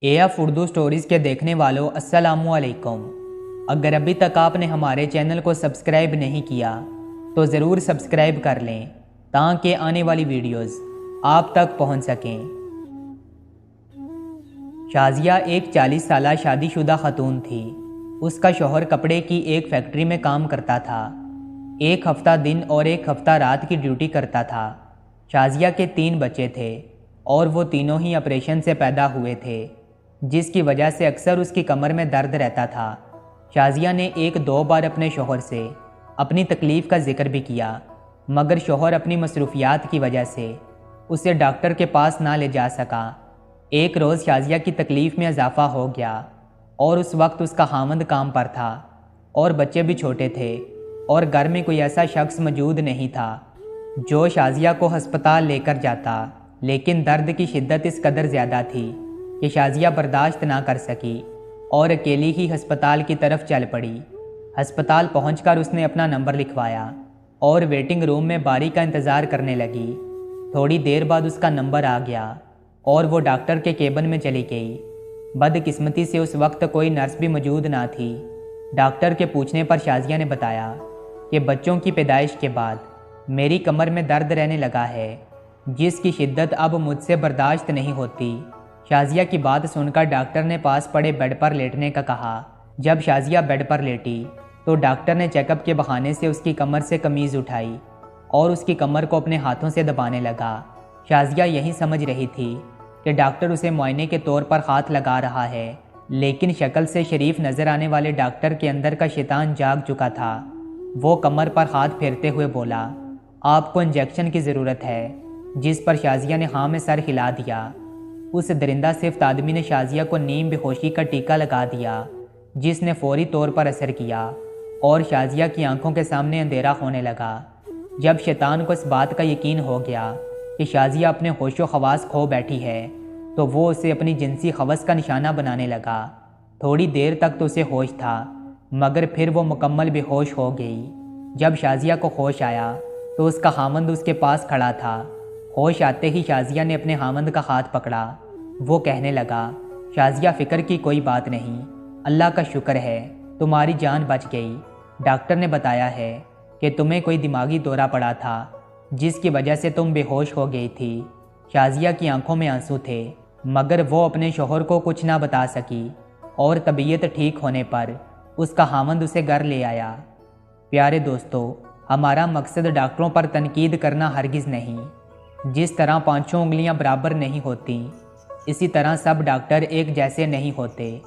AF Urdu stories کے دیکھنے والوں السلام علیکم۔ اگر ابھی تک آپ نے ہمارے چینل کو سبسکرائب نہیں کیا تو ضرور سبسکرائب کر لیں تاکہ آنے والی ویڈیوز آپ تک پہنچ سکیں۔ شازیہ ایک 40 سالہ شادی شدہ خاتون تھی۔ اس کا شوہر کپڑے کی ایک فیکٹری میں کام کرتا تھا۔ ایک ہفتہ دن اور ایک ہفتہ رات کی ڈیوٹی کرتا تھا۔ شازیہ کے 3 بچے تھے اور وہ تینوں ہی آپریشن سے پیدا ہوئے تھے، جس کی وجہ سے اکثر اس کی کمر میں درد رہتا تھا۔ شازیہ نے 1-2 بار اپنے شوہر سے اپنی تکلیف کا ذکر بھی کیا، مگر شوہر اپنی مصروفیات کی وجہ سے اسے ڈاکٹر کے پاس نہ لے جا سکا۔ ایک روز شازیہ کی تکلیف میں اضافہ ہو گیا اور اس وقت اس کا خاوند کام پر تھا اور بچے بھی چھوٹے تھے اور گھر میں کوئی ایسا شخص موجود نہیں تھا جو شازیہ کو ہسپتال لے کر جاتا، لیکن درد کی شدت اس قدر زیادہ تھی کہ شازیہ برداشت نہ کر سکی اور اکیلی ہی ہسپتال کی طرف چل پڑی۔ ہسپتال پہنچ کر اس نے اپنا نمبر لکھوایا اور ویٹنگ روم میں باری کا انتظار کرنے لگی۔ تھوڑی دیر بعد اس کا نمبر آ گیا اور وہ ڈاکٹر کے کیبن میں چلی گئی۔ بدقسمتی سے اس وقت کوئی نرس بھی موجود نہ تھی۔ ڈاکٹر کے پوچھنے پر شازیہ نے بتایا کہ بچوں کی پیدائش کے بعد میری کمر میں درد رہنے لگا ہے، جس کی شدت اب مجھ سے برداشت نہیں ہوتی۔ شازیہ کی بات سن کر ڈاکٹر نے پاس پڑے بیڈ پر لیٹنے کا کہا۔ جب شازیہ بیڈ پر لیٹی تو ڈاکٹر نے چیک اپ کے بہانے سے اس کی کمر سے قمیض اٹھائی اور اس کی کمر کو اپنے ہاتھوں سے دبانے لگا۔ شازیہ یہی سمجھ رہی تھی کہ ڈاکٹر اسے معائنے کے طور پر ہاتھ لگا رہا ہے، لیکن شکل سے شریف نظر آنے والے ڈاکٹر کے اندر کا شیطان جاگ چکا تھا۔ وہ کمر پر ہاتھ پھیرتے ہوئے بولا، آپ کو انجیکشن کی ضرورت ہے، جس پر شازیہ نے ہاں میں سر ہلا دیا۔ اس درندہ صفت آدمی نے شازیہ کو نیم بے ہوشی کا ٹیکہ لگا دیا، جس نے فوری طور پر اثر کیا اور شازیہ کی آنکھوں کے سامنے اندھیرا ہونے لگا۔ جب شیطان کو اس بات کا یقین ہو گیا کہ شازیہ اپنے ہوش و حواس کھو بیٹھی ہے تو وہ اسے اپنی جنسی ہوس کا نشانہ بنانے لگا۔ تھوڑی دیر تک تو اسے ہوش تھا، مگر پھر وہ مکمل بے ہوش ہو گئی۔ جب شازیہ کو ہوش آیا تو اس کا خاوند اس کے پاس کھڑا تھا۔ ہوش آتے ہی شازیہ نے اپنے خاوند کا ہاتھ پکڑا۔ وہ کہنے لگا، شازیہ فکر کی کوئی بات نہیں، اللہ کا شکر ہے تمہاری جان بچ گئی۔ ڈاکٹر نے بتایا ہے کہ تمہیں کوئی دماغی دورہ پڑا تھا، جس کی وجہ سے تم بے ہوش ہو گئی تھی۔ شازیہ کی آنکھوں میں آنسو تھے، مگر وہ اپنے شوہر کو کچھ نہ بتا سکی اور طبیعت ٹھیک ہونے پر اس کا خاوند اسے گھر لے آیا۔ پیارے دوستو، ہمارا مقصد ڈاکٹروں پر تنقید کرنا ہرگز نہیں۔ جس طرح 5 انگلیاں برابر نہیں ہوتی، اسی طرح سب ڈاکٹر ایک جیسے نہیں ہوتے۔